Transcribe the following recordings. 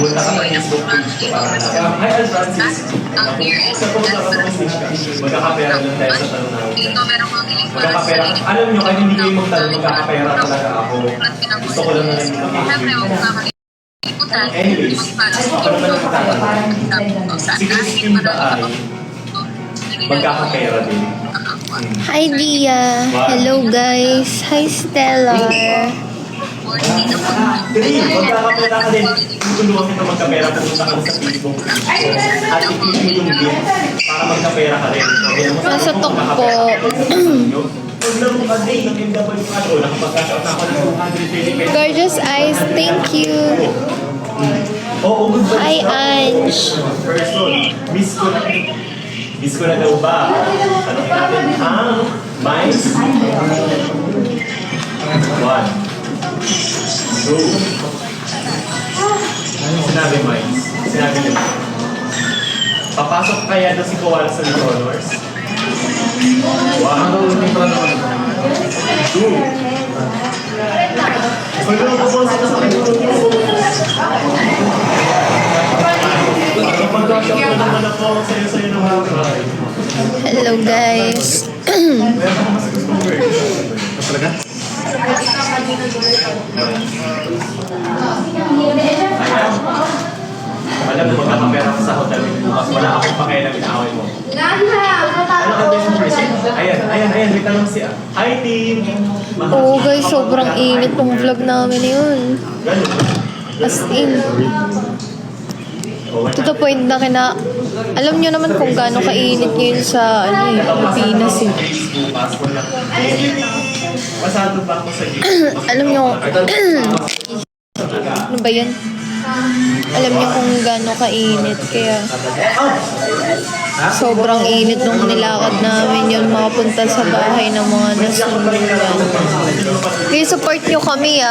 Punta ka sa Facebook page ko para na. Hi, Al Francis. Suppose na ka magkakapera lang tayo sa tanong namin. Magkakapera. Alam nyo, kahit hindi kayo magtanong, magkakapera talaga ako. Gusto ko lang na nag-engage. Anyways, ako naman ang magtatanong. Si Christine ba ay magkakapera din? Hi, Dia. Hello, guys. Hi, Stella. Magkakapera ka din. Tutulungan kita magkapera, pumunta ka sa Facebook. At i-click mo yung link para magkapera ka rin. Nasa Tokpo. Maglaro ka din ng MW. Nakapagkashout na ako ng 220 pesos. Gorgeous eyes. Thank you. Oo, good vibes. Hi, Ange. Person, miss ko na. Miss ko na daw ba? Tanongin natin, Miles? 1, 2. Ano sinabi, Miles? Sinabi niyo. Papasok kaya doon si Koala sa Little Honors? 1, 2. Wala ko po sa Hello, guys. Alam mo, magkakapera ko sa hotel bukas. Wala akong pakialam, inaaway mo. Ano ang best present? Ayan, may tanong siya. Hi, team! Oo, guys. Sobrang init ng vlog namin yun. As in. To the point na alam nyo naman kung gaano kainit ngayon sa Pilipinas eh. Pasado pa ako sa Alam nyo, ano ba yun? Alam nyo kung gaano kainit, kaya sobrang init nung nilakad namin yun, makapunta sa bahay ng mga nasunugan. Kaya support nyo kami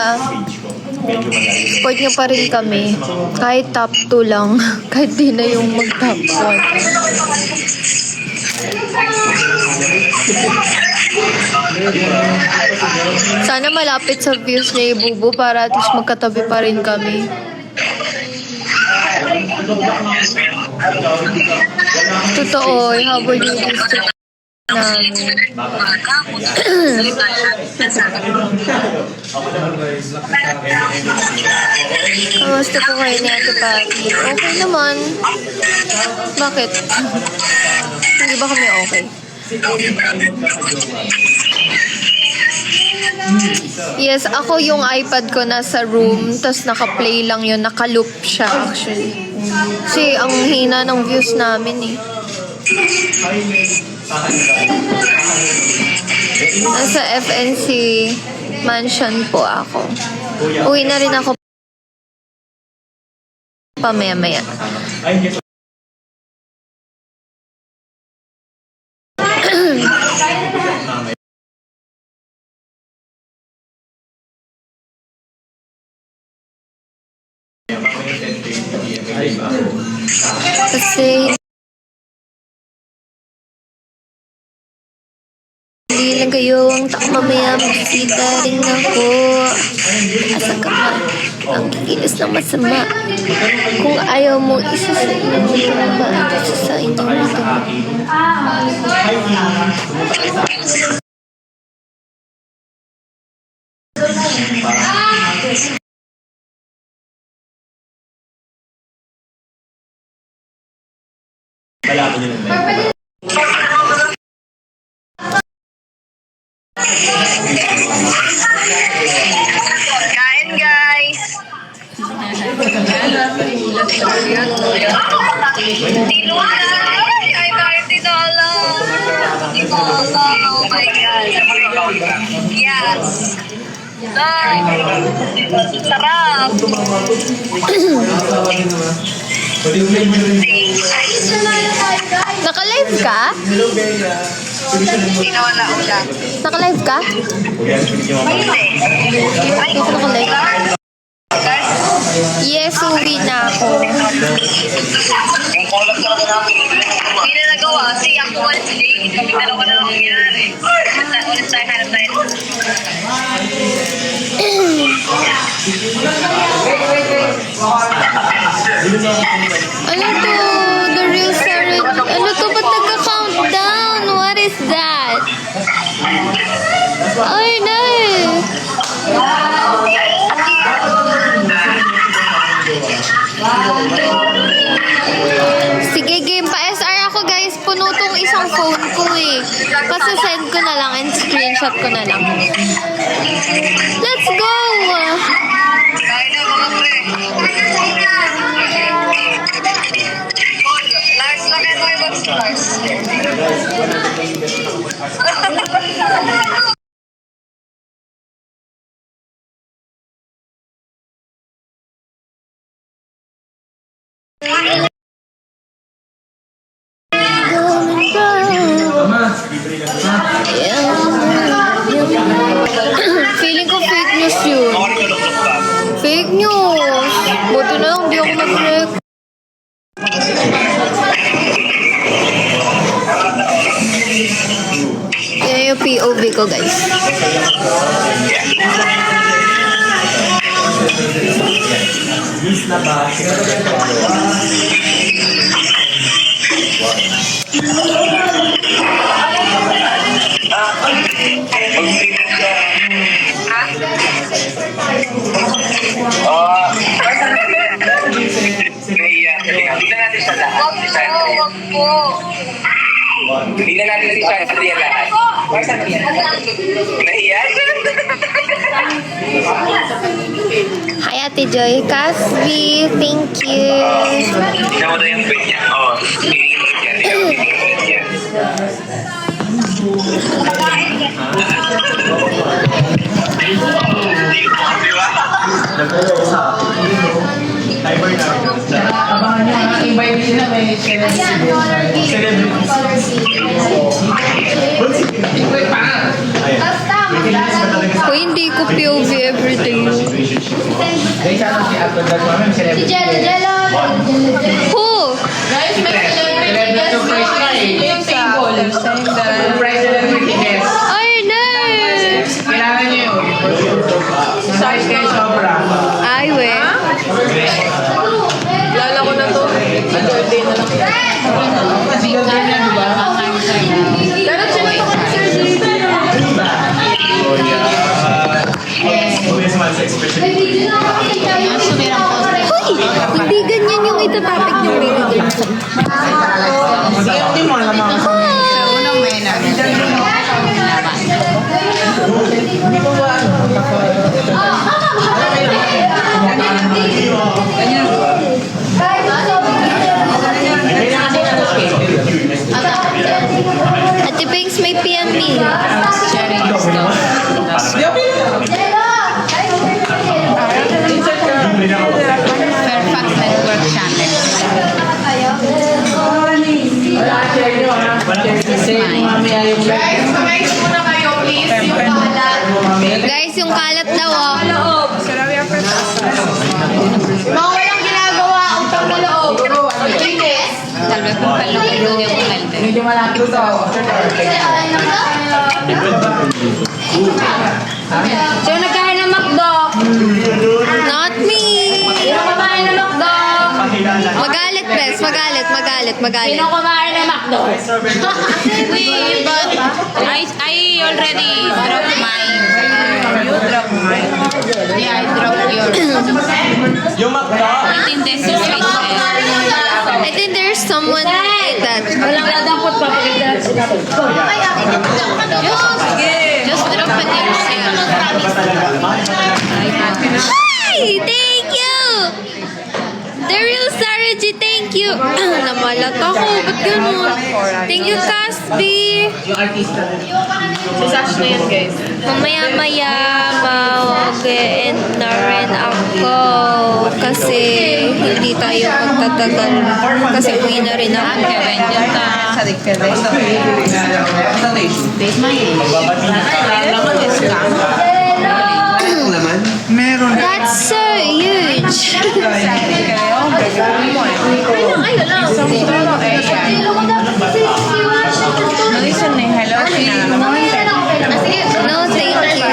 support nyo pa rin kami. Kahit top 2 lang. Kahit di na yung mag-top 1. Sana malapit sa views ni Bubu para at least magkatabi pa rin kami. Totoo, habol yung district namin. Kamusta po kayo ni Ate Pati? Okay naman. Bakit? Hindi ba kami okay? Yes, ako yung iPad ko nasa room, tapos naka-play lang yun, naka-loop siya actually. Kasi ang hina ng views namin eh. Nasa FNC mansion po ako. Uwi na rin ako pamaya-maya. Kasi hindi lang kayo ang mamaya magsita rin ako. Asa ka man ang kikilos ng masama. Kung ayaw mo, isa sa inyong matama at isa sa inyong matama. Malaman nyo lang. Kain, guys! Ay, kahit tinola! Oh my God! Yes! Sarap! Naka-live ka? Naka-live ka? Ay, naka-live. Yes, uwi na ako. Hindi na nagawa kasi ako Wednesday, kami dalawa na lang nangyari. Ulit tayo, hanap tayo. Ano to? The real Sarah. Ano to? Ba't nagka-countdown? What is that? Ay, no. Sige, game pa SR ako guys. Puno tong isang phone ko eh. Kasi send ko na lang and screenshot ko na lang. Let's go! Kaya na mga pre. Lars, lagyan mo yung box, Lars. Feeling ko fake news yun. Fake news. Buti na lang, di ako mag-rec. Yan yung POV ko, guys. Miss na ba? Hindi natin sa lahat. Wag po. Hindi na natin si Sandria lahat. Nahiya? Hi, Ate Joy Casby. Thank you. Tignan mo na yung tweet niya. Oo. Pinipit niya. Pinipit niya. Di ba? Timer na. Abangan nyo ha, invite nila may celebrity. Wait pa! Kung hindi ko POV everyday. Guys, ano si Ato Dad Mami, celebrity. Who? Guys, may celebrity guest na yung table. Surprise celebrity guest. Ay, no! Kailangan nyo yun. Size kayo sobra. Ay, we. Lala ko na to. Birthday na lang. Kasi gagawin yan, di ba? Pero sino to kasi Sir Jason? Hoy! Hindi ganyan yung itatopic ng video. Hindi mo alam mga Hindi ko ba ano? Ate Banks, may PM me. Fairfax Network Channel. Wala, share nyo ha. Kasi mami ayaw Guys, kumain muna kayo, please. Yung kalat. Guys, yung kalat daw, oh. Loob. Sarami ang mga walang ginagawa, utang na loob. Linis. Salve kung palaki doon yung kalde. medyo malapit to. Sino nagkain ng McDo? Not me. Sino kumain ng McDo? Magalit, Bes. Magalit. Sino kumain ng McDo? Wait, but I already dropped mine. You drop mine. Yeah, I dropped yours. Yung Macdo! I think this is it. I think there's someone like that. Walang nadampot pa. Just drop it yourself. Hi! Thank you! The real Sarah G, thank you. Namalat ako. Ba't ganun? Thank you, Casby. Yung artista. Si Sash na yan, guys. Mamaya-maya, mag-end na rin ako. Kasi hindi tayo magtatagal. Kasi uwi na rin ako. Kevin, yun ka. That's so huge. No, thank you.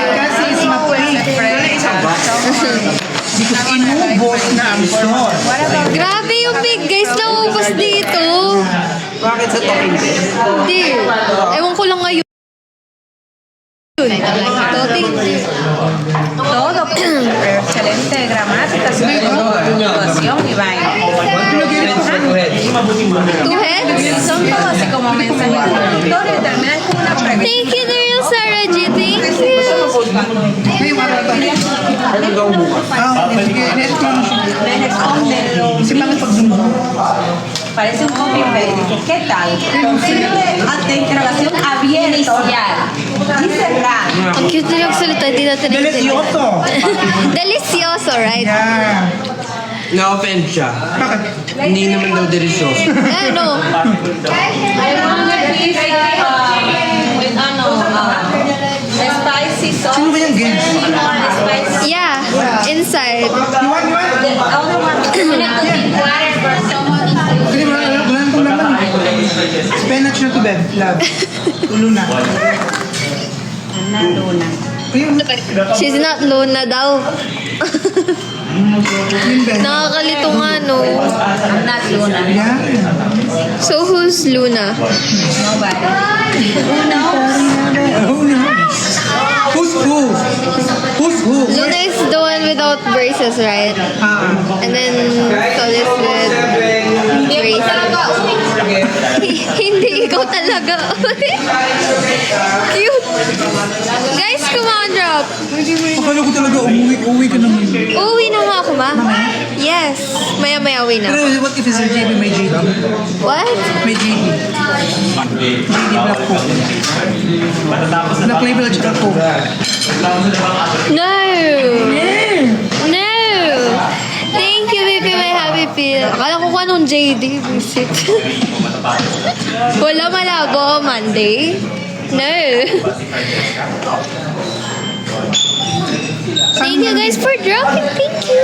Inubos na ang store. Grabe tubig, guys. Naubos dito. Bakit sa talking desk? Hindi. Ewan ko lang ngayon. Todo. Excelente gramática, puntuación y vaina. Two heads? Son todos así como mensajes introductorios y terminan con una pregunta. Thank you, Daryl Sarah G. Thank you. Le responden parece un copy paste. Dice, ¿qué tal? Consigue de interrogación abierto y cerrado. Ang cute nila magsalita. Hindi natin Delicioso! Delicioso, right? Yeah. Na-offend siya. Hindi naman daw delisyoso. Eh, no. I want a piece with spicy sauce. Sino ba yung games? Spicy. Yeah, inside. You want? The other one is water for someone Hindi mo lang kung laman. Spinach na to, Bev. Love. Ulo na. Ayun. She's not Luna daw. Yun, Bev. Nakakalito nga, no? I'm not Luna. Yeah. So, who's Luna? Nobody. Oh, no. Who's who? Who's who? Luna is the one without braces, right? And then, Solis with braces. Hindi, ikaw talaga. Cute. Guys, come on, drop. Akala ko talaga uwi ka naman. Uuwi na nga ako, ma. Yes. Maya-maya uwi na. Pero what if it's a JB, may JD? What? May JD. JD Black Coke. Black Label at saka Coke. No. No. Thank you, baby, my happy pill. Akala ko kung anong JD. Visit. Wala malabo, Monday. No. Thank you guys for dropping. Thank you.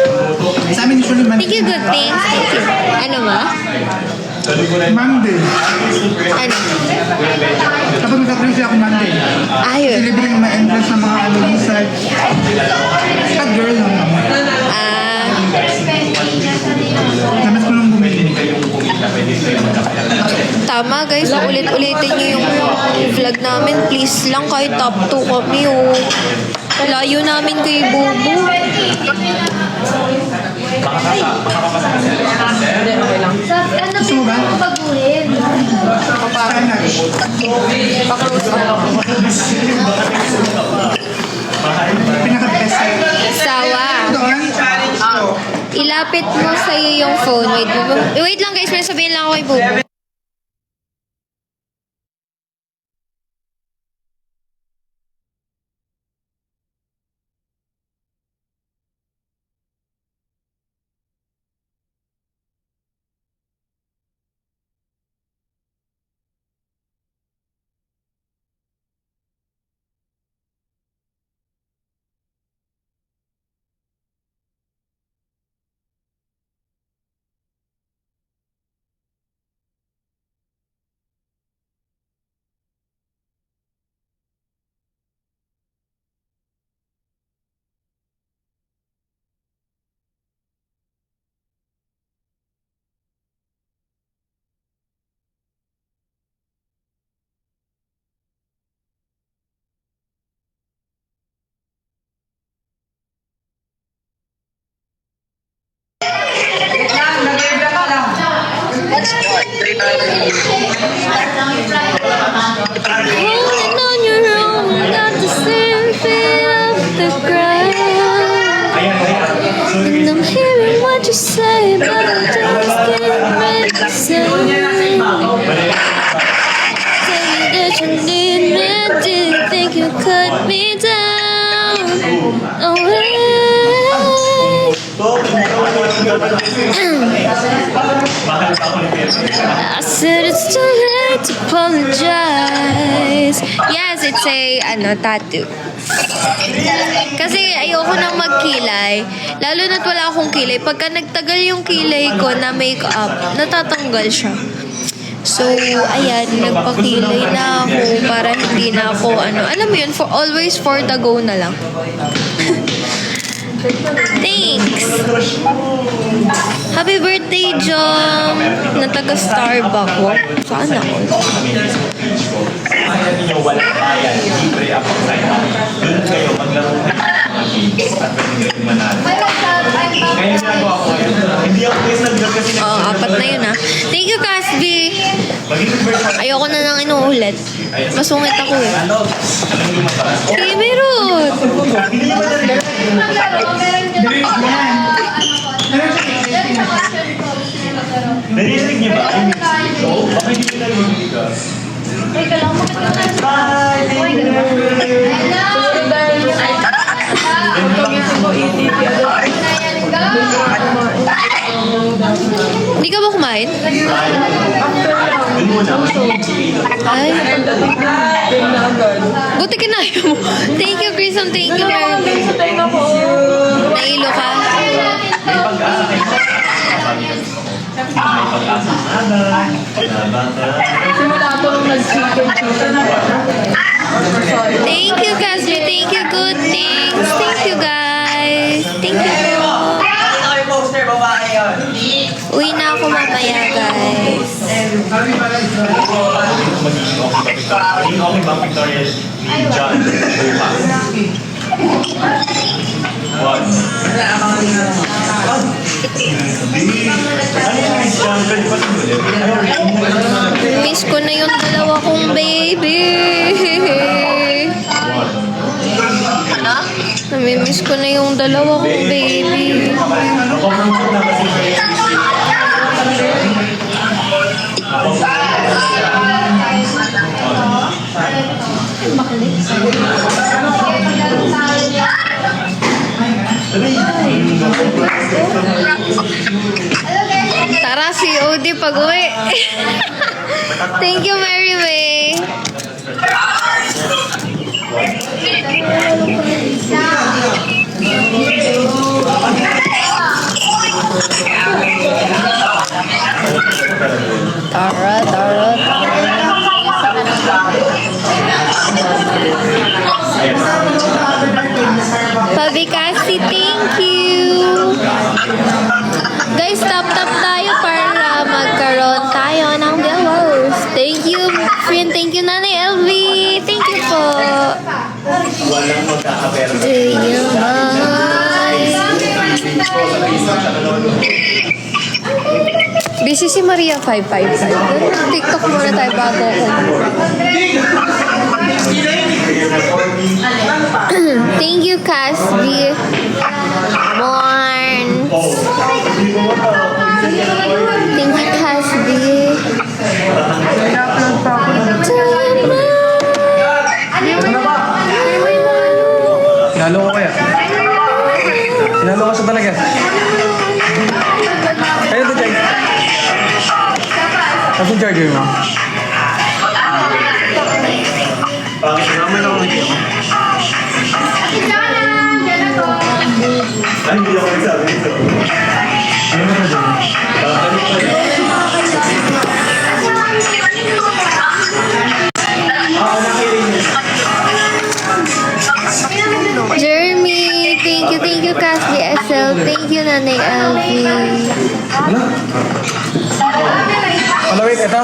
Sa amin usually Thank you, good things. Thank you. Ano ma? Monday. Ano? Kapag nagka-crazy ako Monday. Ayun. Libre yung may entrance ng mga ano inside. Sa girl lang naman. Namas ko lang bumili. Tama guys, ulit-ulitin nyo yung vlog namin. Please lang, kahit top 2 kami oh. Layo namin kay Bobo. Gusto mo ba? Spinach. Pinaka-best. Sawa. Doon? Ilapit mo sa'yo yung phone. Wait lang guys, may sabihin lang ako kay Bobo. Holding on your own, got the same feel of the ground. And I'm hearing what you say, but I just can't make a sound. Tell me that you need me, didn't think you cut me down. Oh, I said it's too late to apologize. Yes, it's a tattoo. Kasi ayoko nang magkilay. Lalo na't wala akong kilay. Pagka nagtagal yung kilay ko na makeup, natatanggal siya. So, ayan, nagpakilay na ako para hindi na ako, alam mo yun, always for the go na lang. Thanks! Happy birthday, Jom! Na taga Starbucks. Wow, sana all. Kaya ninyo walang bayan, libre ako sa inyo. Doon kayo maglaro ng mga games at pwede rin manalo. Kaya ginagawa ko ngayon. Hindi ako guys nag-vlog kasi Oh, apat na yun ah. Thank you, Casby! Ayoko na nang inuulit. Masungit ako eh. Okay, meron! Narinig niyo ba? Yung music? Oo. Baka hindi ko narinig ka. Bye! Thank you! Hindi ka ba kumain? Yun muna. Ay. Buti kinaya mo. Thank you, Grissom. Thank you, Mary. Nailo ka? May pag-asa kayo. May pag-asa Simula po nung nag-chicken. Thank you, Casby. Thank you. Good things. Thank you, guys. Thank you po. Uwi na ako mamaya, guys. Magiging okay ba Victoria ni John bukas? What? Ano yung Miss John? Pwede pa sinulit? Miss ko na yung dalawa kong baby. Namimiss ko na yung dalawa kong baby. Nakompromise na kasi Tara, si Odi pag-uwi. Thank you, Mary May. Tara, tara, Pabi Kasi, thank you. Guys, tap tayo para magkaroon tayo ng viewers. Thank you, friend. Thank you, Nanay LV. Thank you po. walang magkakapera. Do you mind? Busy si Maria 555. TikTok muna tayo bago ako. Thank you, Casby. Born. Thank you, Casby. Sinalo ko kaya? Sinalo ko sa talaga. Kaya ito, Jay. Tapos yung charger mo. Bakit naman ako nag-iyak? Ay, hindi ako nagsabi nito. Ano na ba dyan? Bakit pa yan? Jeremy, thank you, Casby SL. Thank you, Nanay LV. Ano? Palawit, ito?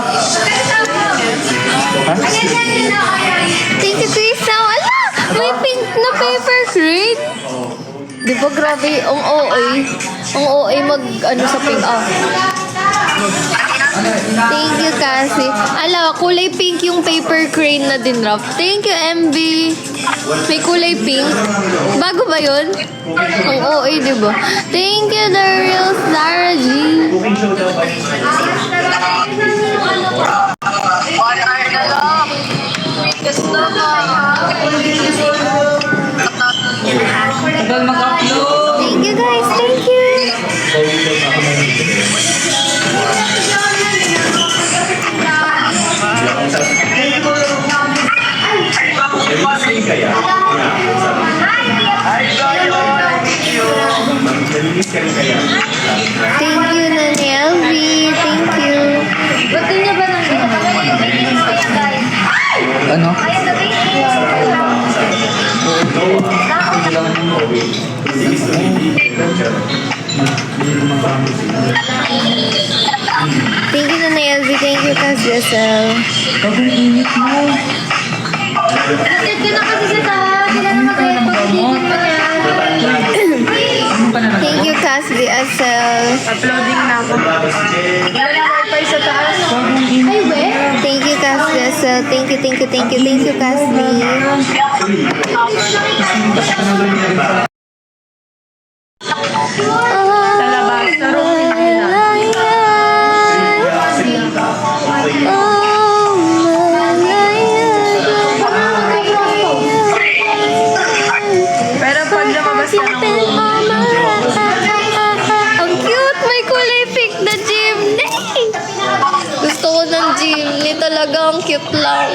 Ha? Thank you, Krisa. Ala! May pink na paper crate. Di ba grabe ang OA? Ang OA mag sa pink. Thank you, Cassie. Ala, kulay pink yung paper crane na dinrap. Thank you, MB. May kulay pink. Bago ba yun? Ang OA, di ba? Thank you, the real Sarah G. Cooking show daw ba? Thank you, guys. Thank you. Nalilis kaya? Nalilis ka rin kaya? Thank Thank you, Nanay LV. Thank you, Cas Desel. Nakit ka na kasi sa taas. Sila na mag-edit. Thank you, Cas DSL. Uploading na ako. Wala na wifi sa taas. Ay, we? Thank you, Cas DSL. Thank you, thank you, thank you, thank you, Cas D. Sa labas. Sa room nila. Pero pag lumabas ka ng room, Ang cute! May kulay pink na jeepney! Gusto ko ng jeepney. Talaga ang cute lang.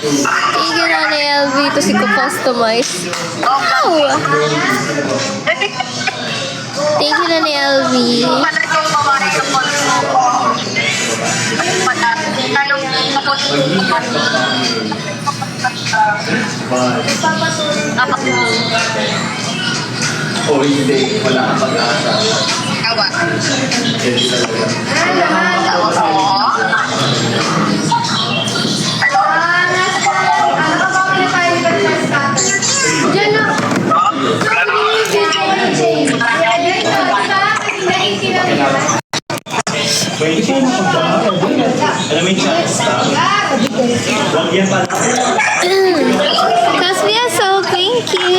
Thank you, Nanay LV. Ito si ko customize. Wow! Thank you, Nanay LV. O hindi, wala kang pag-asa. Awa. Hindi talaga. dyan na. Alam mo yung chance na? Huwag yan pala. Kasvia, so thank you.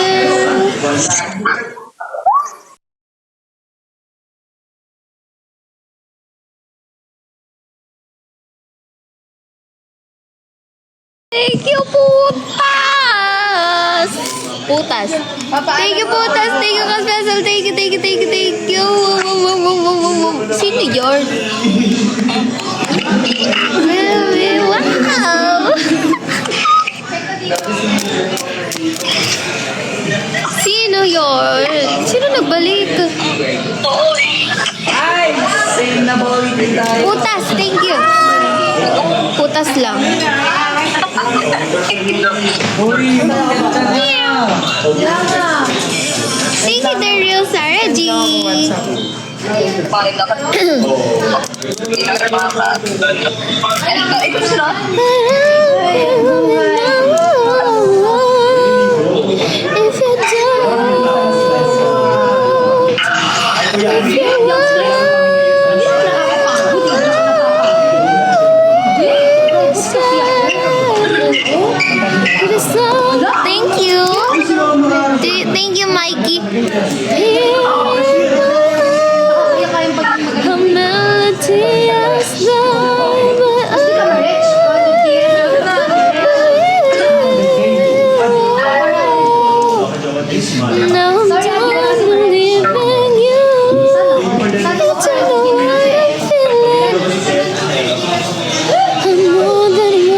Thank you, putas! Putas. Thank you, putas. Thank you, Kasvia. Thank you, thank you, thank you, thank you. Sino yun? Wow! Sino yun? Sino nagbalik? Ay, same na bawin din tayo. Putas, thank you. Putas lang. Uy, maganda na. Thank you, the real Sarah G. Paring dapat. Ito sila. If you don't, if you thank you. Thank you, Mikey. A melody as though now I'm done believing you. It's a way I feel it. I'm more than you.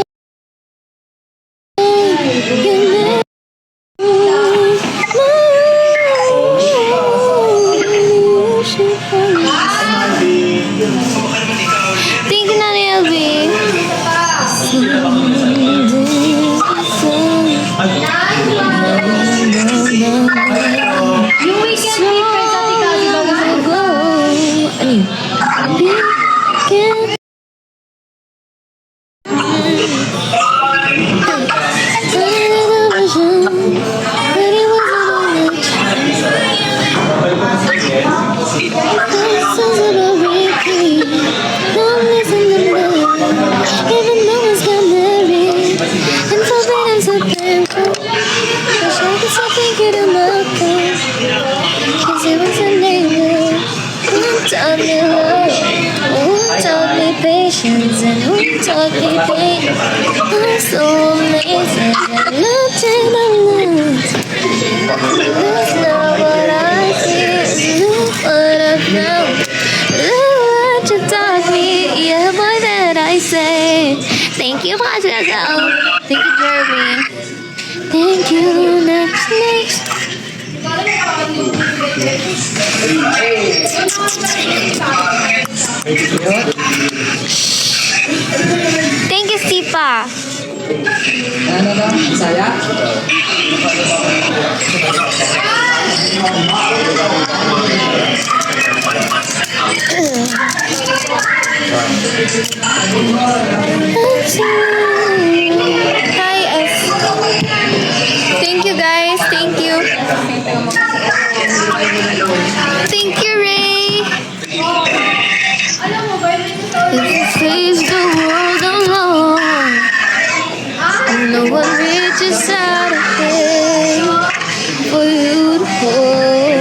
Thank you, Nanay LV. Yung weekend may friends sa tika, di ba? Ano yun? Even no one's got married, and for that I'm so thankful. Wish I could say thank you to my friends, 'cause it was a neighbor who taught me love, who taught me patience, and who taught me pain. I'm so amazing that love changed my life. That's not what I see, look what I found. Look what you taught me, yeah, boy, that I say. Thank you, Pascal. Thank you, Jeremy. Thank you, next. Thank you, Sipa. Ano ba? Saya? Hi, F. Thank you, guys. Thank you. Thank you, Ray. If you face the world alone, no one reaches out a hand for you to hold.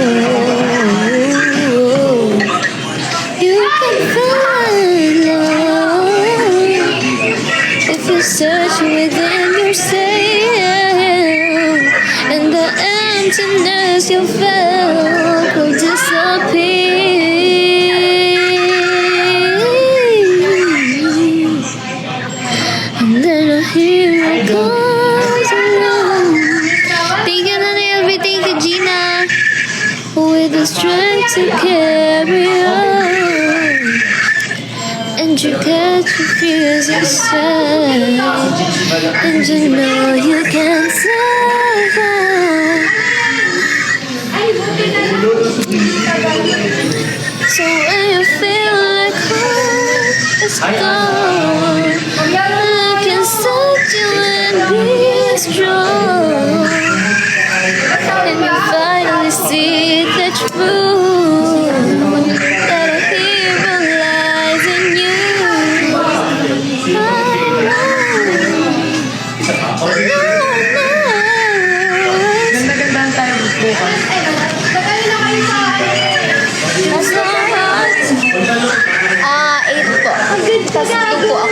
You can find love if you search within yourself, and the emptiness you felt will disappear. And then I hear it comes along. Thank you, Nana Elvi. Thank you, Gina. With the strength to carry on, and you catch your fears yourself, and you know you can survive. So when you feel like hope is gone, I can set you and be strong, and you finally see the truth, that a hero lies in you. Ganda-gandaan tayo bukas. Ah, 8 po. Tapos 2 po ako.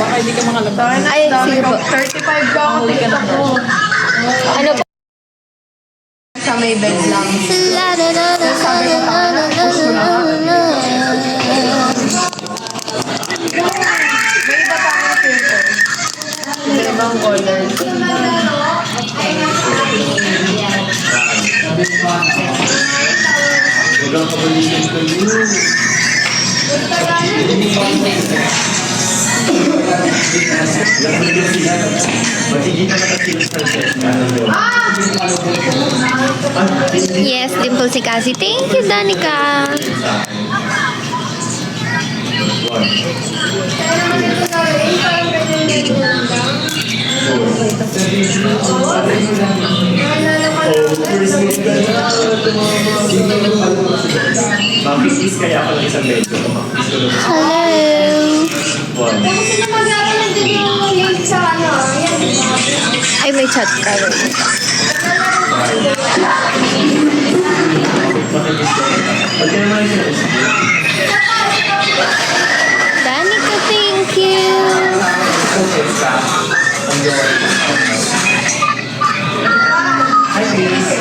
Baka hindi ka makalabas. Ay, sige po. 35 ka ako TikTok ko. Ano po? Sa may bed lang. May iba pa akong filter. May ibang color. Yes, dimple si Cassie. Thank you, Danica. Bakit is kaya ako ng isang medyo? Hello. Ay, may chat ka rin. Pagka naman yung Danica, thank you. Hi, please.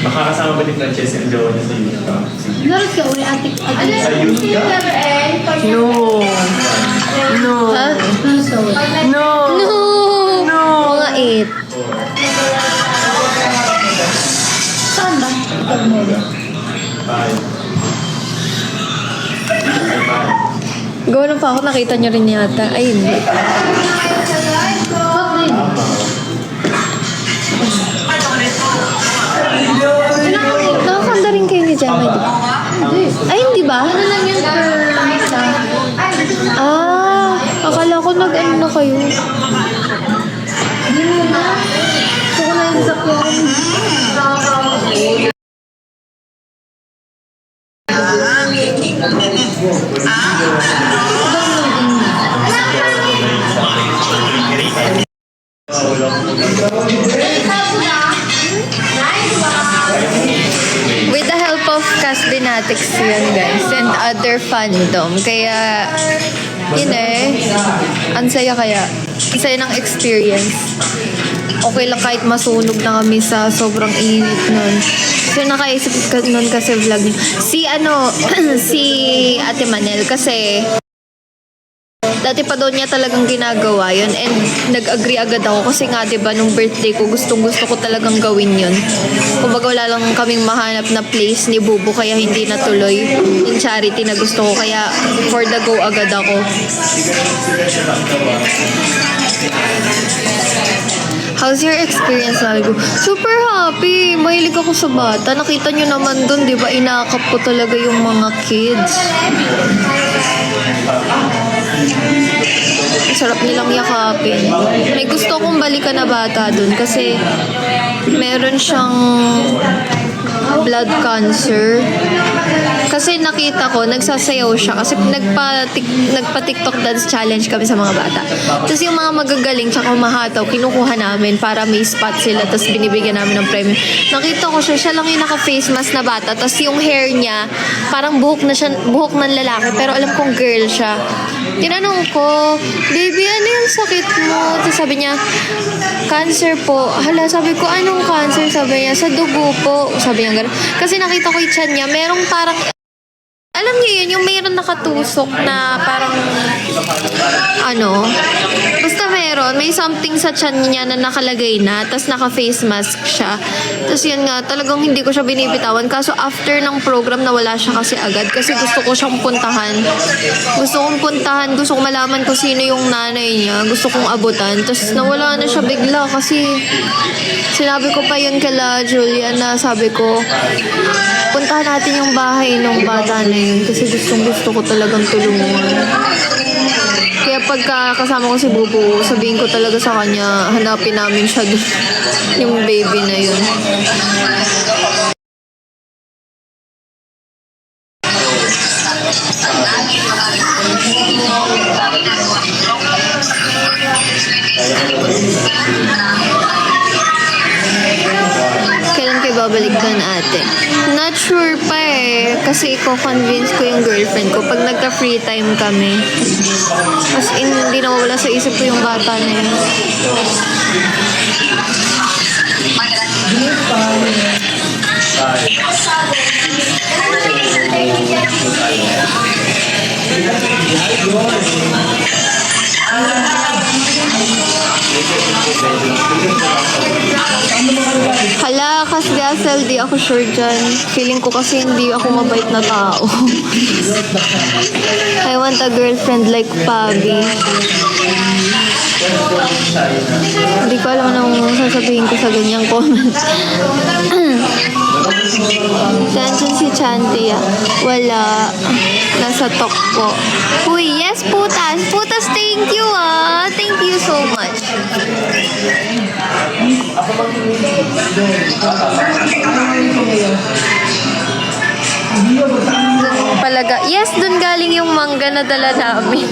Makakasama ba ni Francesca ang jowa niya sa youth ka? Narat ka uli atik. Sa youth ka? No. No. Ha? No. No! Mga 8. Saan ba? Bye. Gawa na pa ako, nakita nyo rin yata. Ay, hindi. Nakakanda rin kayo ni Gemma, di ba? Ay, hindi ba? Ano lang yun per isa? Ah, akala ko nag-ano na kayo. Hindi mo na. Gusto ko na yung sakyan. With the help of Cast Dinatics yun, guys, and other fandom. Kaya, yun eh, ang saya kaya. Isa yun ang experience. Okay lang kahit masunog na kami sa sobrang init nun. So, nakaisip ka nun kasi vlog niya. Si Ate Manel kasi dati pa daw niya talagang ginagawa yun and nag-agree agad ako kasi nga diba nung birthday ko gusto ko talagang gawin yun. Kumbaga wala lang kaming mahanap na place ni Bubu kaya hindi natuloy yung charity na gusto ko kaya for the go agad ako. How's your experience, Malgo? Super happy. Mahilig ako sa bata. Nakita nyo naman dun, di ba? Inakap ko talaga yung mga kids. Sarap nilang yakapin. May gusto kong balikan na bata dun kasi meron siyang blood cancer. Kasi nakita ko, nagsasayaw siya kasi nagpa-TikTok dance challenge kami sa mga bata. Tapos yung mga magagaling tsaka humahataw, kinukuha namin para may spot sila tapos binibigyan namin ng premium. Nakita ko siya lang yung naka-face mask na bata tapos yung hair niya, parang buhok ng lalaki pero alam kong girl siya. Tinanong ko, baby, ano yung sakit mo? Tapos sabi niya, cancer po. Hala, sabi ko, anong cancer? Sabi niya, sa dugo po. Sabi niya, gano'n. Kasi nakita ko yung tiyan niya, merong parang, alam niyo yun, yung mayroon nakatusok na parang, basta may something sa tiyan niya na nakalagay na, tas naka-face mask siya. Tas yun nga, talagang hindi ko siya binibitawan. Kaso after ng program, nawala siya kasi agad. Kasi gusto ko siyang puntahan. Gusto kong malaman kung sino yung nanay niya. Gusto kong abutan. Tas nawala na siya bigla kasi sinabi ko pa yun kala Julia na sabi ko, puntahan natin yung bahay ng bata na yun kasi gusto ko talagang tulungan. Kaya pagka kasama ko si Bubu, sabihin ko talaga sa kanya, hanapin namin siya doon, yung baby na yun. Kailan kayo babalik doon, ate? Not sure pa eh. Kasi convince ko yung girlfriend ko pag nagka-free time kami. As in, hindi na wala sa isip ko yung bata na yun. Hala, kasi Gasel, di ako sure dyan. Feeling ko kasi hindi ako mabait na tao. I want a girlfriend like Pabi. Hindi ko alam anong sasabihin ko sa ganyang comment. Nandiyan si Chantia. Wala. Nasa talk po. Uy, yes, putas. Putas, thank you ah. Thank you so much. Dun palaga. Yes, dun galing yung mangga na dala namin.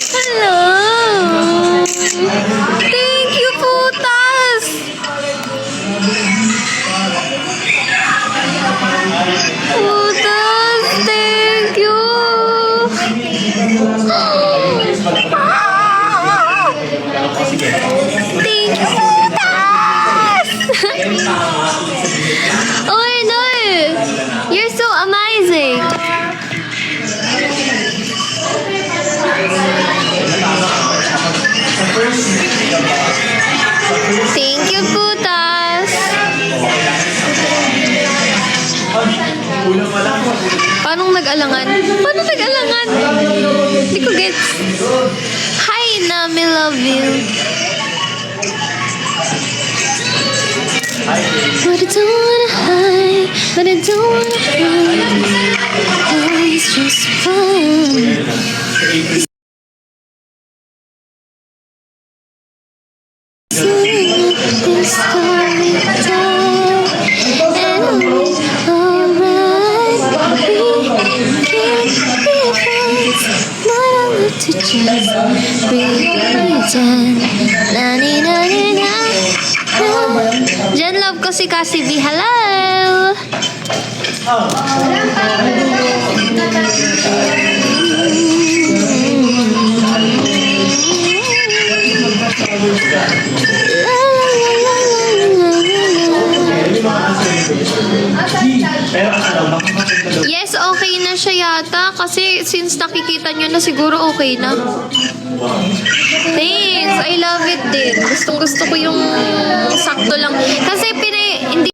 Hello. Thank you, putas. Putas, thank you. Thank you, putas. Oh, I know. You're so amazing. Thank you, putas. Paano nag-alangan? Hindi ko gets. Hi, Nami, love you. But I don't wanna hide, but I don't wanna hide. Oh, it's just fun. This story time, and alright. We can't be friends, but I want to just pretend. Na-ni-na-ni-na. Jen, love ko si Cassie B. Hello! Pero ano lang, makakapit ka daw. Yes, okay na siya yata. Kasi since nakikita nyo na siguro okay na. Thanks! I love it din. Gusto ko yung sakto lang. Kasi hindi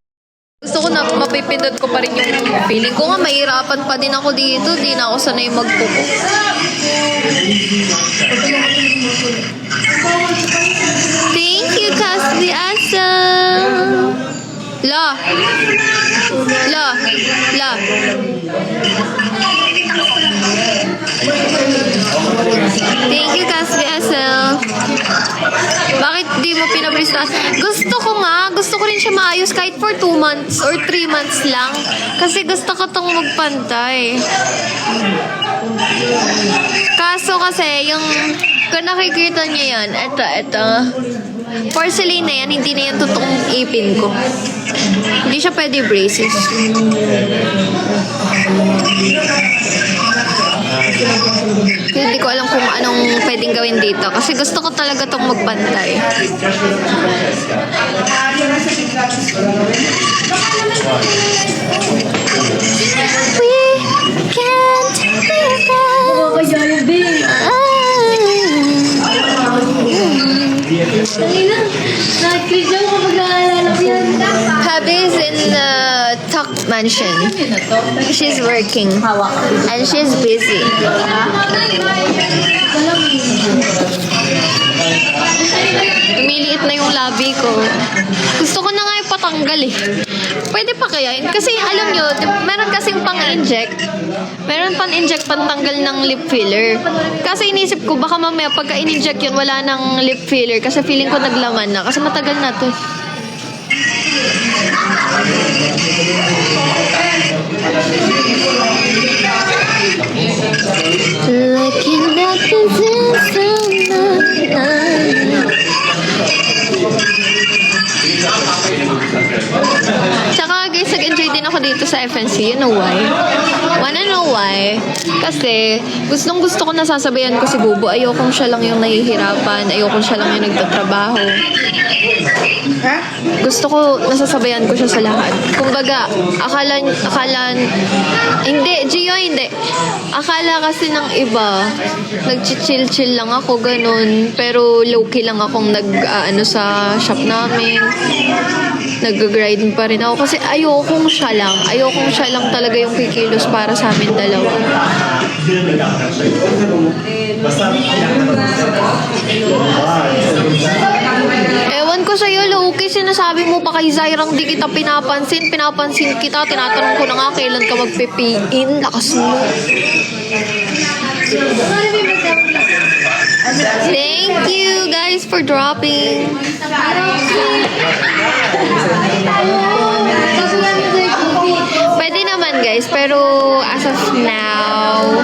gusto ko na mapipindot ko pa rin yung feeling ko nga mahirapan pa din ako dito. Di na ako sanay magkuko. Thank you, Cassie Asa. La. Thank you, Cassie Asa. Bakit di mo pinabrista? Gusto ko rin siya maayos kahit for 2 months or 3 months lang. Kasi gusto ko tong magpantay. Kaso kasi, kung nakikita niya yan, ito. Porcelain na yan, hindi na yan totoong ipin ko. Hindi siya pwede braces. Hindi ko alam kung anong pwedeng gawin dito. Kasi gusto ko talaga itong magbantay. We can't live Hubby's in the Tuck Mansion. She's working. And she's busy. Lumiliit na yung labi ko. Gusto ko na nga ipatanggal eh. Pwede pa kaya? Kasi alam nyo, meron kasing pang-inject. Meron pang-inject pantanggal ng lip filler. Kasi inisip ko, baka mamaya pagka in-inject yun, wala ng lip filler. Kasi feeling ko naglaman na. Kasi matagal na to. Looking at the Tsaka guys, nag-enjoy din ako dito sa FNC. You know why? Wanna know why? Kasi gusto ko nasasabayan ko si Bubo. Ayokong siya lang yung nahihirapan. Ayokong siya lang yung nagtatrabaho. Gusto ko nasasabayan ko siya sa lahat. Kumbaga, hindi, Gio, hindi. Akala kasi ng iba, nag-chill-chill lang ako, ganun. Pero low-key lang akong sa shop namin. Nag-grind pa rin ako. Kasi ayokong siya lang. Ayokong siya lang talaga yung kikilos para sa amin dalawa. Ewan ko sa'yo, low-key, sinasabi mo pa kay Zairang di kita pinapansin. Pinapansin kita. Tinatanong ko na nga kailan ka magpipiin. Lakas mo. Thank you guys for dropping. Pwede naman guys, pero as of now,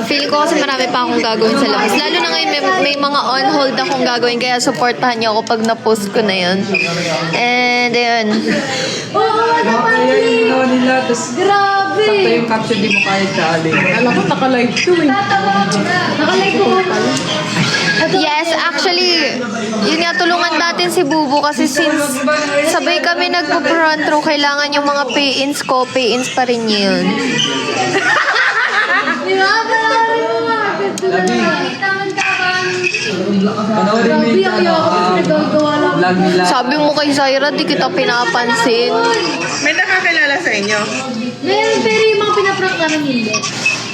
feel ko kasi marami pa akong gagawin sa labas. Lalo na ngayon may mga on hold akong gagawin, kaya supportahan niyo ako pag na-post ko na yun. And ayun. Grabe! Sakto yung caption, di mo kaya challenge. Alam ko, naka-live to eh. Naka-like ko pala. Yes, actually, yun nga, tulungan natin si Bubu kasi since sabay kami nagpo-front row, kailangan yung mga pay-ins ko, pay-ins pa rin yun. Panoorin mo yung vlog nila. Sabi mo kay Zaira, di kita pinapansin. May nakakilala sa inyo? Meron, pero yung mga pinaprank namin hindi.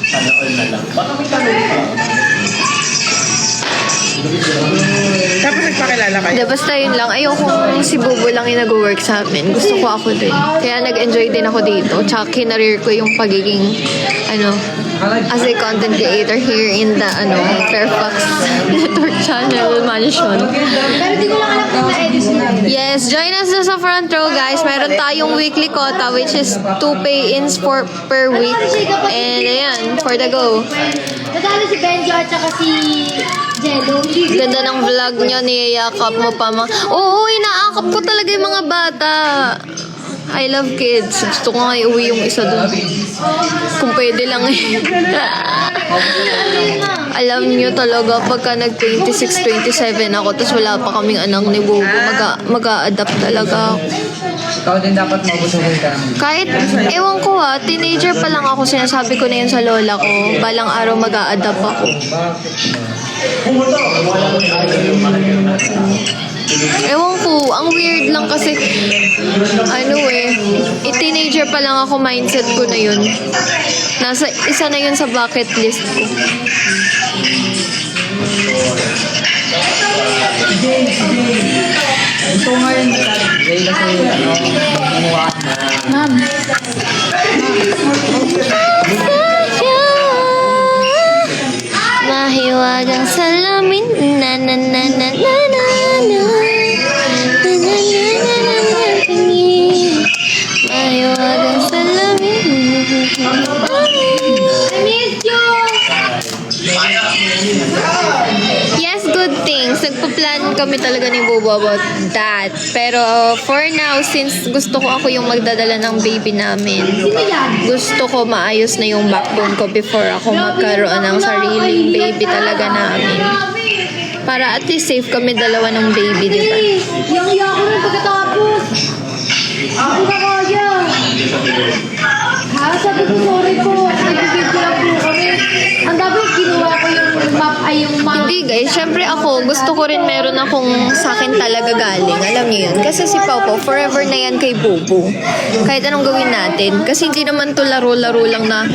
Sana all na lang. Baka may tanong pa. Tapos nagpakilala kayo? Di, basta yun lang. Ayokong si Bubu lang yung nag-work sa amin. Gusto ko ako din. Kaya nag-enjoy din ako dito. Tsaka kinareer ko yung pagiging, as a content creator here in the, Fairfax Network Channel Mansion. Pero di ko lang alam kung na-edit sila. Yes, join us na sa front row, guys. Meron tayong weekly quota, which is 2 pay-ins per week. And ayan, for the go. Nadalo si Benjo at saka si Jello. Ganda ng vlog nyo, niyayakap mo pa Oo, inaakap ko talaga yung mga bata. I love kids. Gusto ko nga iuwi yung isa dun. Kung pwede lang eh. Alam niyo talaga, pagka nag-26, 27 ako, tapos wala pa kaming anak ni Bobo, mag-a-adapt talaga ako. Ikaw din dapat mabusuhin ka. Kahit, ewan ko teenager pa lang ako, sinasabi ko na yun sa lola ko, balang araw mag-a-adapt ako. Ewan ko, ang weird lang kasi, teenager pa lang ako, mindset ko na yun. Isa na yun sa bucket list ko. Ito ngayon, Layla sa'yo, mamuha na. Mahiwagang salamin, na na na na na na na. Mahiwagang salamin. I miss you! Yes, good things. Nagpa-plan kami talaga ni Bobo about that. Pero for now, since gusto ko ako yung magdadala ng baby namin, gusto ko maayos na yung backbone ko before ako magkaroon ng sariling baby talaga namin. Para at least safe kami dalawa ng baby, di ba? Yang ako rin pagkatapos. Hindi ka kaya. Ha? Sabi ko, sorry po. Nag-give ko lang po kami. Ang dami, kinuha ko yung map ay yung map. Hindi guys, syempre ako, gusto ko rin meron akong sa akin talaga galing. Alam niyo yun. Kasi si Pao po, forever na yan kay Bobo. Kahit anong gawin natin. Kasi hindi naman to laro-laro lang na,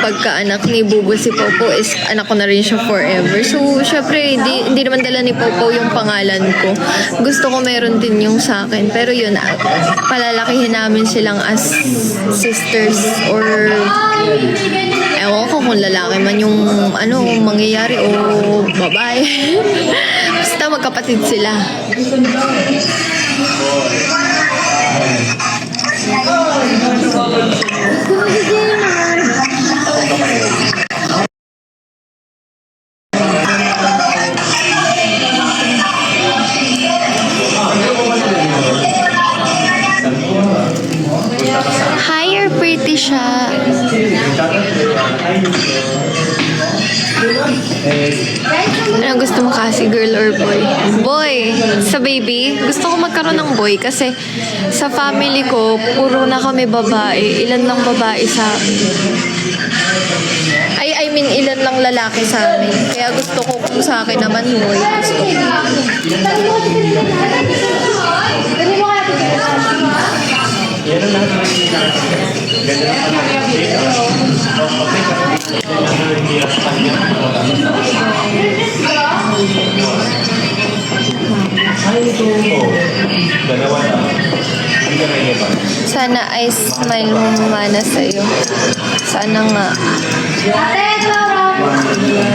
pagka-anak ni Bobo si Pao po is anak ko na rin siya forever. So, syempre, hindi naman dala ni Pao po yung pangalan ko. Gusto ko meron din yung sa akin. Pero yun, palalakihin namin silang as sisters or ewan ko kung lalaki man yung mangyayari o babae. Basta magkapatid sila. Higher pretty siya. Ano gusto mo kasi, girl or boy? Boy! Sa baby, gusto ko magkaroon ng boy kasi sa family ko, puro na kami babae. Ilan lang babae sa ilan lang lalaki sa amin. Kaya gusto ko kung sa akin naman boy. Gusto ko. Sana ay smile mo mana sa'yo. Sana nga.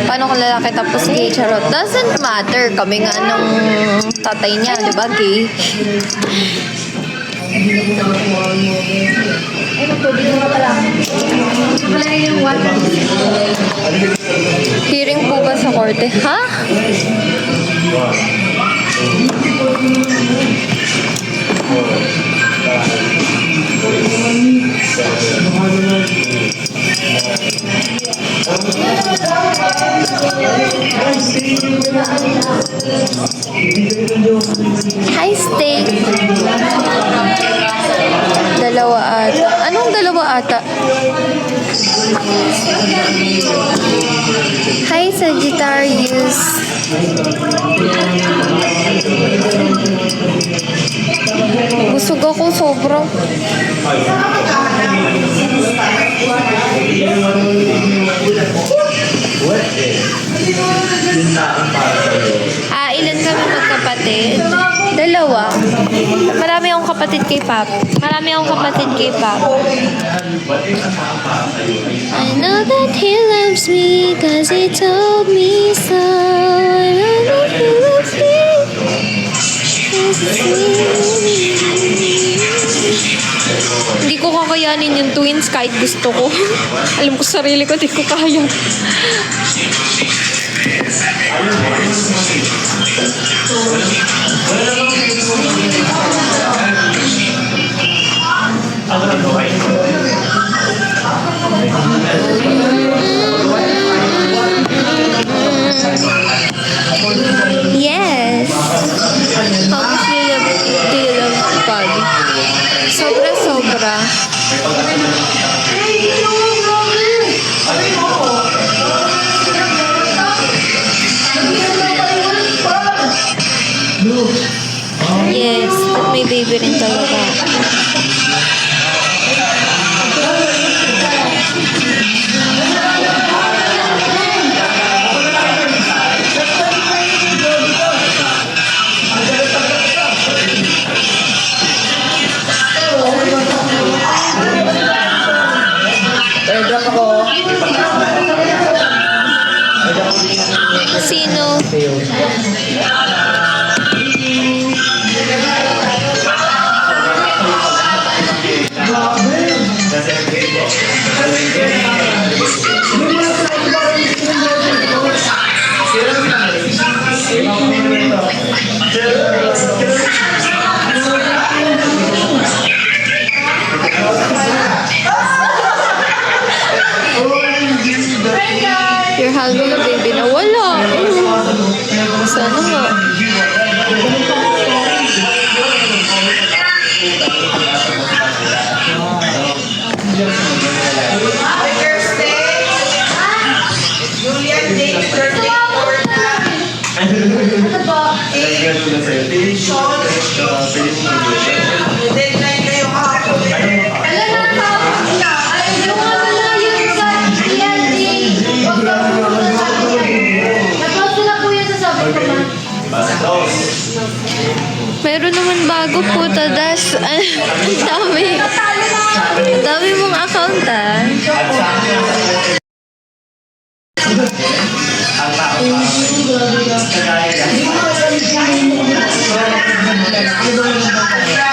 Paano kung lalaki tapos gay? Charot. Doesn't matter. Kami nga ng tatay niya, di ba? Gay. Hearing po ba sa korte? Ha? Hi, steak. Dalawa ata. Anong dalawa ata? Hi, Sagittarius. Busog ako sobrang. Ilan kami magkapatid? Dalawa. Marami akong kapatid kay Pap. I know that he loves me cause he told me so. I know that he loves me cause he told me. Hindi ko kakayanin yung twins kahit gusto ko. Alam ko sarili ko, hindi ko kaya. May pag-asa na Yes, at may baby rin talaga. Airdrop ako. Sino? Your husband na baby na wala. Sana nga. Julian Day, birthday Sean, deadline kayo kahapon. Meron naman bago po, Tadas. Ang dami. Ang dami mong account, ah.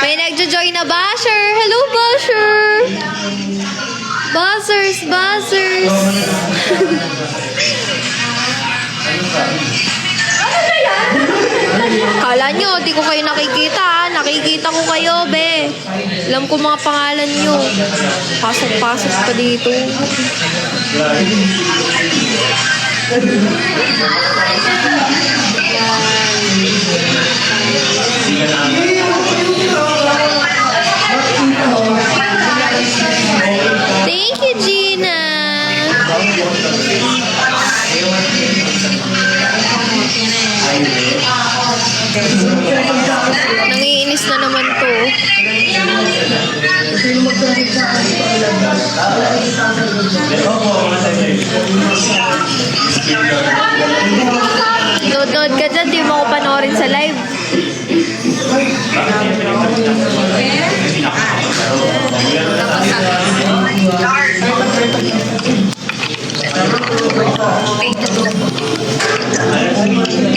May nagjo-join na basher. Hello, basher. Buzzers, buzzers. Kala nyo, di ko kayo nakikita, ah. Nakikita ko kayo, be. Alam ko mga pangalan nyo. Pasok-pasok pa dito. Thank you, Gina. Nangiinis na naman to. Nood ka dyan, di mo ako panoorin sa live.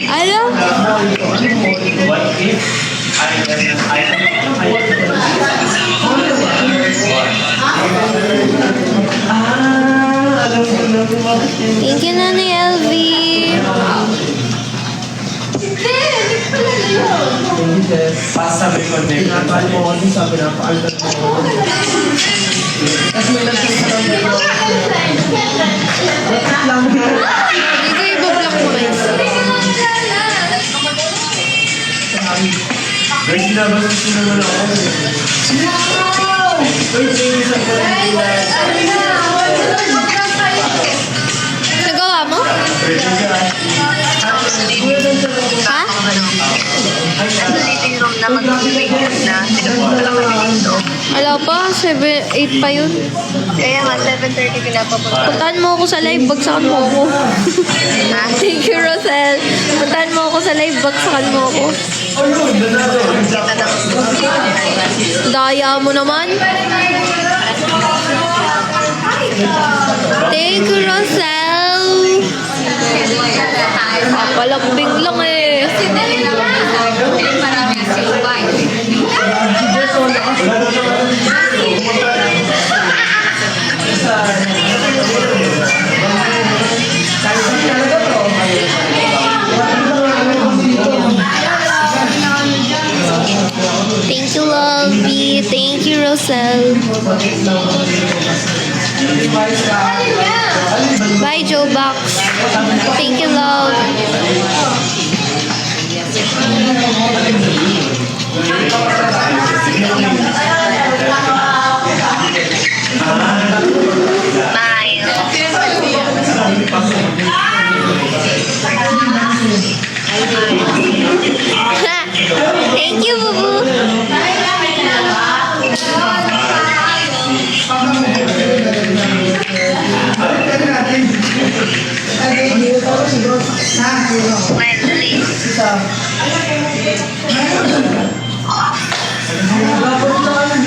Ano? Thank you, Nani LV. Sabi ko, Hindi ko ibablock mo guys. Guys, sinabas ko naman ako. Nagawa mo? Ha? Meeting room na mag-meeting na. Sinupunta lang kami dito. Wala pa, 7, 8 pa yun. Kaya nga, 7:30 pinapapunta. Puntahan mo ako sa live, bagsakan mo ako. Thank you, Rosel. Puntahan mo ako sa live, bagsakan mo ako. Kita na. Daya mo naman. Thank you, Rosel. Papalambing lang eh. Thank you, Lovey. Thank you, Rosel. Bye, Joe Box. Thank you, love.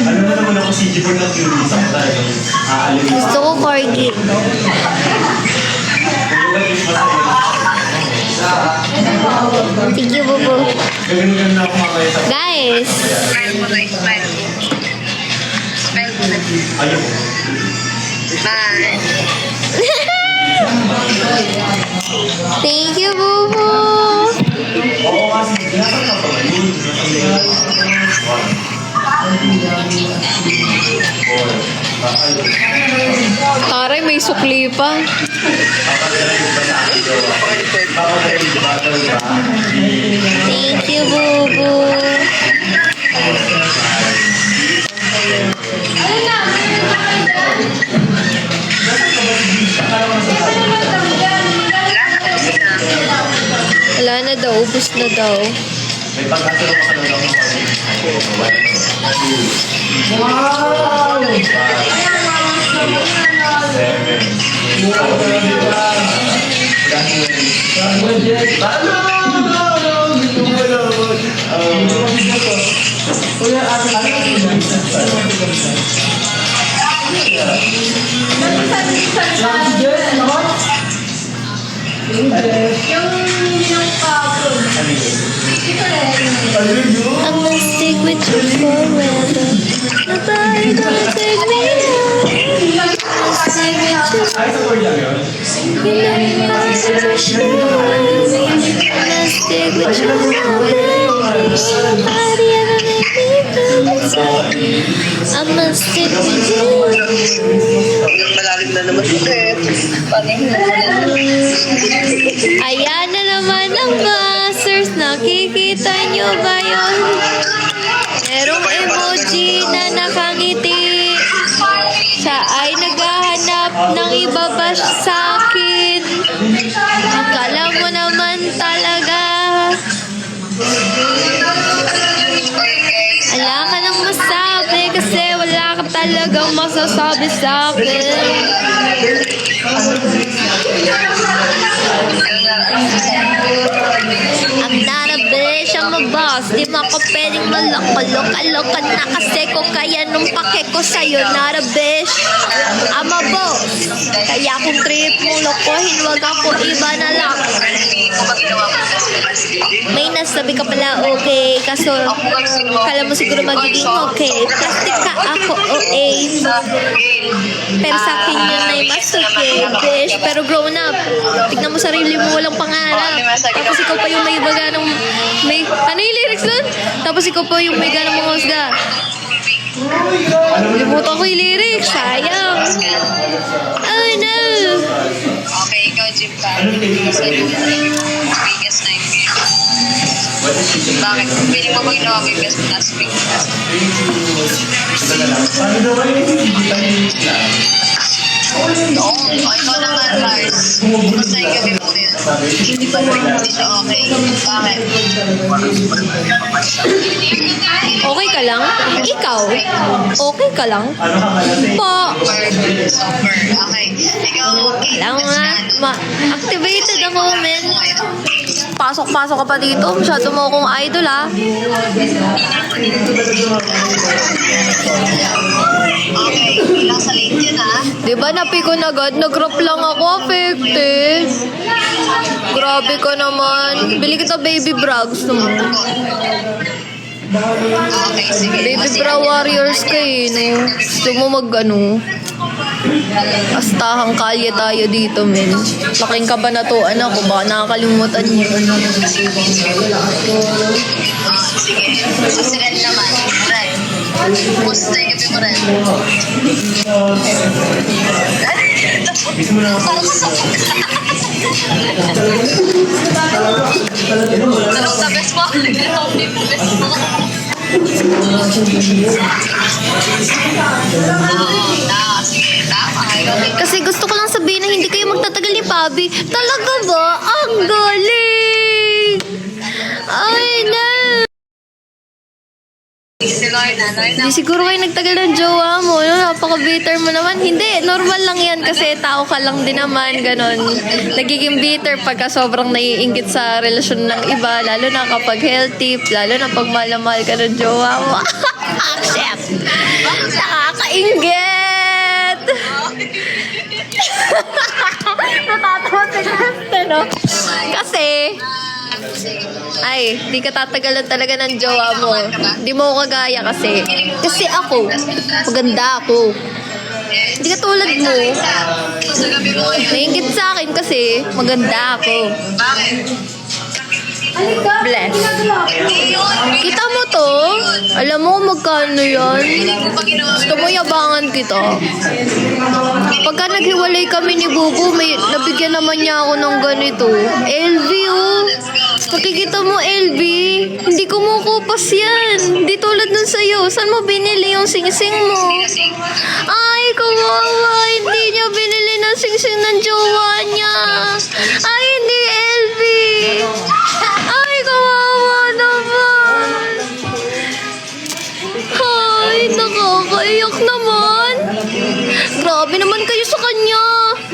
Ano na naman ako si Jibon ng curious ako talagang aalim. Gusto ko corgi. Sige, bubo. Ganun na ako mamaya sa... Guys, Smile mo na, smile. Smile mo na. Ayun. Bye. thank you, bubo. Oo nga, sige. Nasaan ka pa ba yun? Taray, may sukli pa. Thank you, bubo. Wala na daw, ubus na daw. May pag-asa naman ka na lang ng I'm gonna stick with you forever. Nobody gonna take me out. I'm gonna stick with you. Ay, sa board lang yun? You know I'm so sure. I'm gonna stick with you forever. Nobody ever make me feel the same. I'm gonna stick with you. Yung malalim na naman ulit. Ayan na naman ang buzzers. Nakikita nyo ba yun? Merong emoji na nakangiti. Siya ay naghahanap ng ibabash sa akin. Akala mo naman talaga. Wala ka nang masabi kasi wala ka talagang masasabi sa akin. I'm not a bitch, I'm a boss. Di mo ako pwedeng maloko-loko na kasi kung kaya nung pake ko sa'yo. Not a bitch, I'm a boss. Kaya kung trip mong lokohin, wag ako iba na lang. May nasabi ka pala okay, kaso kala mo siguro magiging okay. Plastic ka ako, OA. Pero sa akin yun ay mas okay, bitch. Pero grown up, tignan mo sarili mo, walang pangarap. Tapos ikaw pa yung may baga ng... May, ano yung lyrics dun? Tapos ikaw pa yung may ganang mga husga. Limutan ko yung lyrics, sayang. Oh no! Okay, ikaw, Jim ka. Sa iyo, biggest nightmare. Bakit? Pwede mo ba ginawa biggest last week? Paano naman yung Oo, ikaw naman, Mars. Basta yung gabi mo yun. Hindi ba hindi siya okay? Bakit? Okay ka lang? Ikaw? Okay ka lang? ano ka malasing? Po. Super. Okay. Ikaw, okay. Alam mo nga, activated ako, men. Pasok-pasok ka pa dito. Masyado mo akong idol, ah. Okay. Ilang sa late yun, ha? Di ba napikon agad? Nag-crop lang ako, affected. Grabe ka naman. Bili kita baby bra. Gusto mo? Okay, sige. Baby bra warriors ka eh, no? Gusto mo ano? Astahang kalye tayo dito, men. Laking kabanatuan ako. Baka nakakalimutan niyo. Sige. So, si Ren naman. Ren. Kumusta yung gabi mo, Ren? Parang kasapag ka. Tanong sa best mo? Tanong din mo best mo. Sige. Tama. Ikaw din. Kasi gusto ko lang sabihin na hindi kayo magtatagal ni Pabi. Talaga ba? Ang galing! Ay, no! Si Hindi siguro kayo nagtagal ng jowa mo, no? Napaka-bitter mo naman. Hindi, normal lang yan kasi tao ka lang din naman, ganon. Nagiging bitter pagka sobrang naiinggit sa relasyon ng iba, lalo na kapag healthy, lalo na pag mahal ka ng jowa mo. Shit! Nakakainggit! Natatawa si Kristen, no? Kasi, ay, di ka tatagalan talaga ng jowa mo. Di mo ko kagaya kasi. Kasi ako, maganda ako. Hindi ka tulad mo. Nainggit sa akin kasi maganda ako. Bless. Kita mo to? Alam mo magkano yan? Gusto mo yabangan kita? Pagka naghiwalay kami ni Bubu, may nabigyan naman niya ako ng ganito. LV, oh. Nakikita mo, LV? Hindi kumukupas yan. Hindi tulad nun sa'yo. Saan mo binili yung sing-sing mo? Ay, kawawa. Hindi niya binili ng sing-sing ng jowa niya. Ay, hindi, LV. Ay, kawawa naman. Ay, nakakaiyak naman. Grabe naman kayo sa kanya.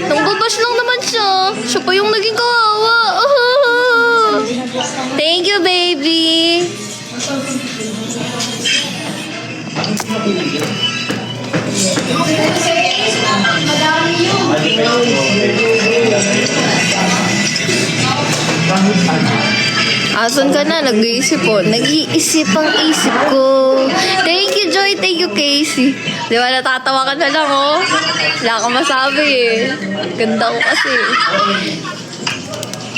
Nangbabash lang naman siya. Siya pa yung naging kawawa. Thank you, baby. Asan ka na? Nag-iisip po. Nag-iisip ang isip ko. Thank you, Joy. Thank you, Casey. Di ba natatawa ka na lang, oh? Wala kang masabi, eh. Ganda ko kasi.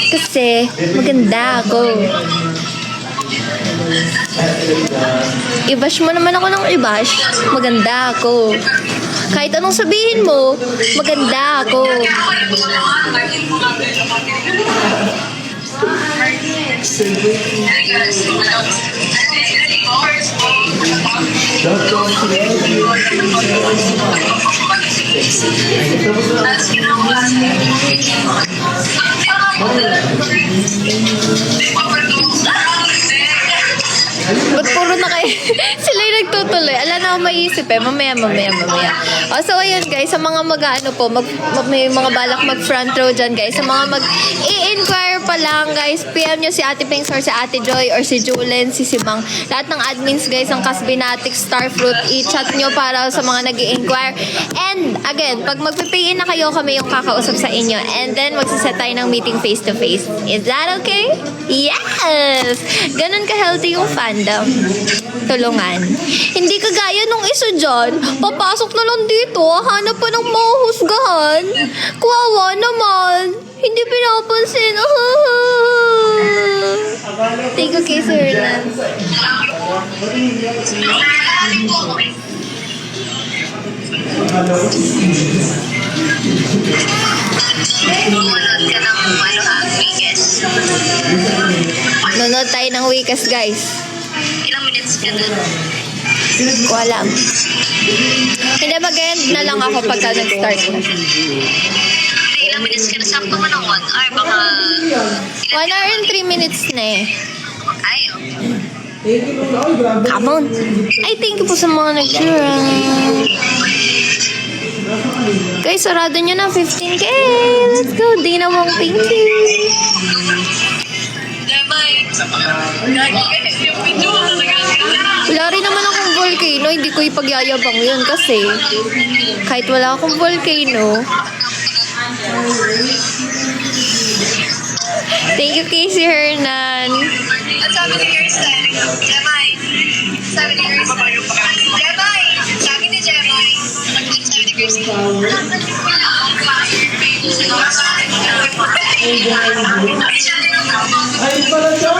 Kasi, maganda ako. I-bash mo naman ako ng i-bash. Maganda ako. Kahit anong sabihin mo, maganda ako. Ba't puro na kayo? Sila yung nagtutuloy. Ala na ako maiisip eh. Mamaya. O, so ayun guys, sa mga mag-ano po, may mga balak mag-front row dyan guys. Sa mga mag-i-inquire pa lang guys, PM nyo si Ate Pinks or si Ate Joy or si Julen, si Simang. Lahat ng admins guys, ang Casbinatic, Starfruit, i-chat nyo para sa mga nag-i-inquire. And again, pag magpipay na kayo, kami yung kakausap sa inyo. And then, magsiset tayo ng meeting face-to-face. Is that okay? Yes! Ganun ka-healthy yung fandom. Tulungan. Hindi kagaya nung isa dyan, papasok na lang dito, hanap pa ng mahuhusgahan. Kawawa naman. Hindi pinapansin. Thank you, Casey Hernan. Nanonood tayo ng Wickes, guys. Ilang minutes ka na? Ko alam. Hindi, mag-end na lang ako pagka nag-start na. Ilang minutes ka na? Sakto mo ng 1 hour. Baka... 1 hour and 3 minutes na eh. Ay, Come on. Ay, thank you po sa mga nag-share. Guys, sarado nyo na 15K. Let's go. Dina Wong, thank you. Wala rin naman akong volcano. Hindi ko ipagyayabang yun kasi kahit wala akong volcano. Thank you, Casey Hernan. At sabi ni Kirsten, Jemai. Sabi ni Kirsten, Jemai. Sabi ni Jemai. Sabi ni Kirsten. Ay, pala siya!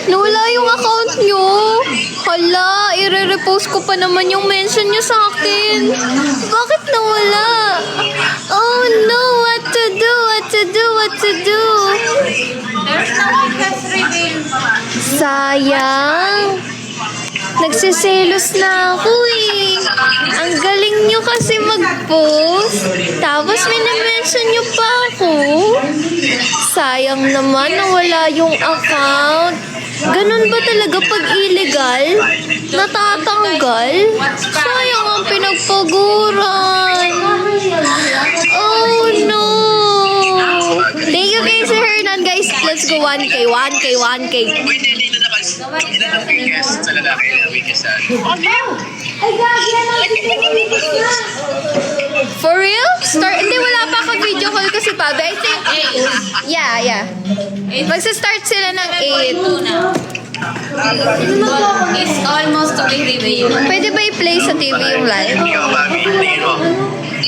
Nawala yung account nyo. Hala, i-repost ko pa naman yung mention nyo sa akin. Bakit nawala? Oh no, what to do? There's no Wickes reveal. Sayang. Nagsiselos na ako eh. Ang galing nyo kasi mag-post. Tapos minamention nyo pa ako. sayang naman nawala yung account. Ganun ba talaga pag illegal? Natatanggal? Sayang ang pinagpaguran. Oh no! Thank you kay Sir Hernan, guys. Let's go 1K, 1K, 1K. Pwede dito naman. Ilan ang weakest sa lalaki? Ilan ang weakest sa... Ay, gagi, ano? For real? Hindi, wala pa ako video call ko si Pabe. I think, yeah. Magsa-start sila ng 8. It's almost to be revealed. Pwede ba i-play sa TV yung live? Ikaw, Bobby. Tingin mo.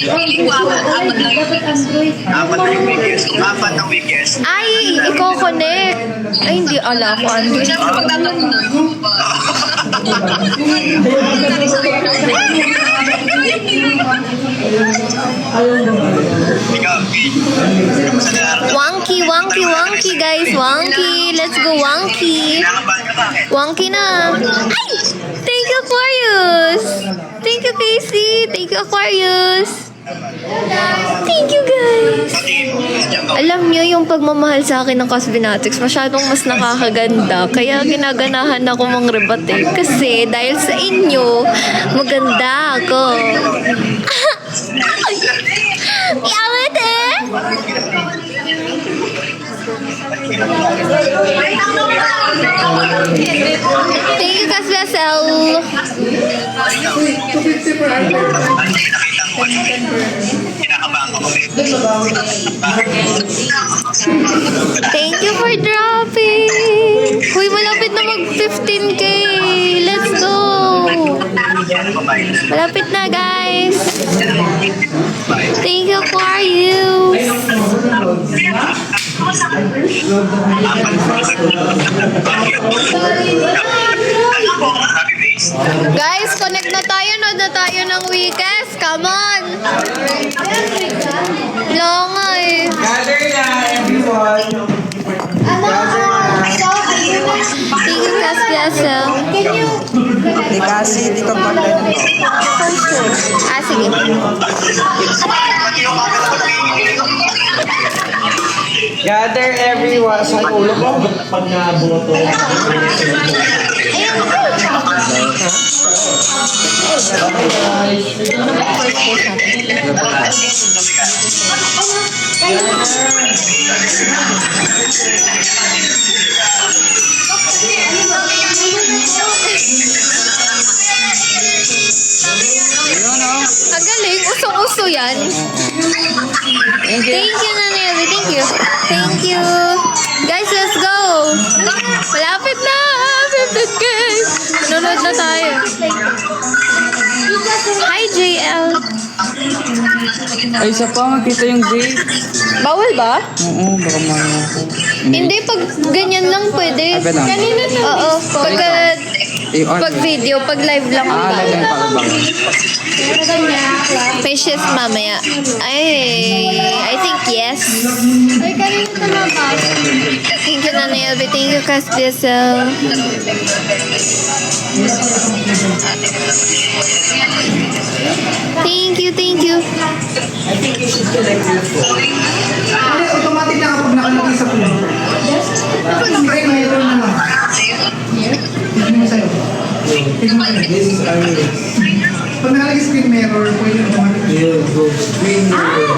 Feeling ko apat lang yun. Apat ang weakest. Kung apat ang weakest. Ay, i-connect. Ay, hindi ala ko. Android. Siyempre magtatanong mo ba? Ikaw, sa lalaki. Wonky, guys. Wonky. Let's go, Wonky. Nakabahan ka bakit? Wonky na. Ay! Thank you, Aquarius. Thank you, Casey. Thank you, Aquarius. Thank you, guys. Alam nyo, yung pagmamahal sa akin ng Cosmonatics, masyadong mas nakakaganda. Kaya ginaganahan ako mang-rebate. Kasi dahil sa inyo, maganda ako. Yawit eh! Thank you, Kasbesel. Kinakabahan ko kami. Thank you for dropping. Huy, malapit na mag 15K. Let's go. Malapit na, guys. Thank you, Aquarius. Happy face. Guys, connect na tayo. Nod na tayo ng weekends. Come on. Longa eh. Gather na, everyone. Thank you, Kasbesel. Kasi hindi ka pala. Ah, sige. Gather everyone. Sa ulo ko. Pag naboto, Ang galing. Usong-uso yan. Thank you, Naneli. Thank you. Thank you. Guys, let's go. Malapit na. 15K. Nanonood na tayo. Hi, JL. Ay, isa pa. Makita yung date. Bawal ba? Oo, baka mga... Hindi, pag ganyan lang pwede. Pwede lang. Kanina na. Oo. Pag video, pag live lang. Lagyan pa ba? May shift mamaya. I think yes. Ay, kanina talaga. Thank you, Nanay Elby. Thank you, Kasbesel. Thank you, thank you. Automatic na kapag nakalagay sa puno. Ito lang kayo, mayroon na lang. Tignan mo sa'yo. Tignan mo sa'yo. Pag nakalagay screen mirror, pwede automatic. Screen mirror.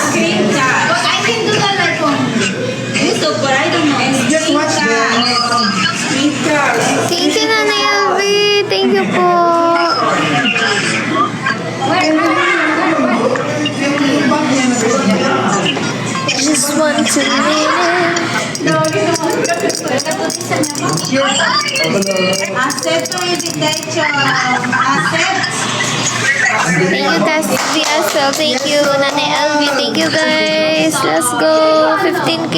Screen card. I can do that like one. Gusto ko, I don't know. Just watch the... Screen card. Thank you, Nanay Elby. Thank you po. Just want to minute. Accept to invitation. Accept. Thank you, Kasbesel. Thank you, Nanay Elby. Thank you, guys. Let's go. 15K.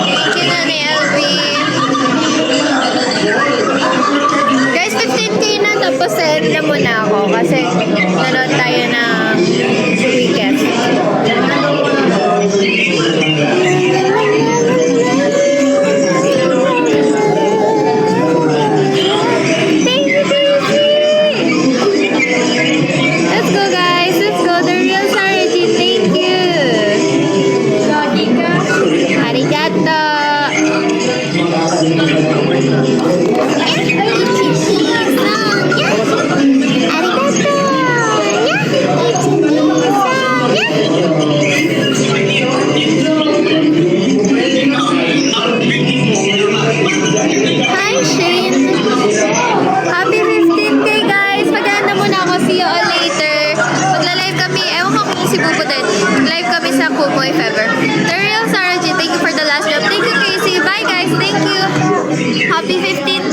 Thank you, Nanay Elby. Tapos end na muna ako kasi nanood tayo ng weekend. Thank you, let's go, guys. Let's go. The real Saraji. Thank you. Arigato. Hi, Shane. Happy 15th day, guys. Maganda muna ako. See you all later. Magla-live kami. Ewan ko kung si Bubo din. Live kami sa Kumo if ever. The real Saraji. Thank you for the last job. Thank you, Casey. Bye, guys. Thank you. Happy 15th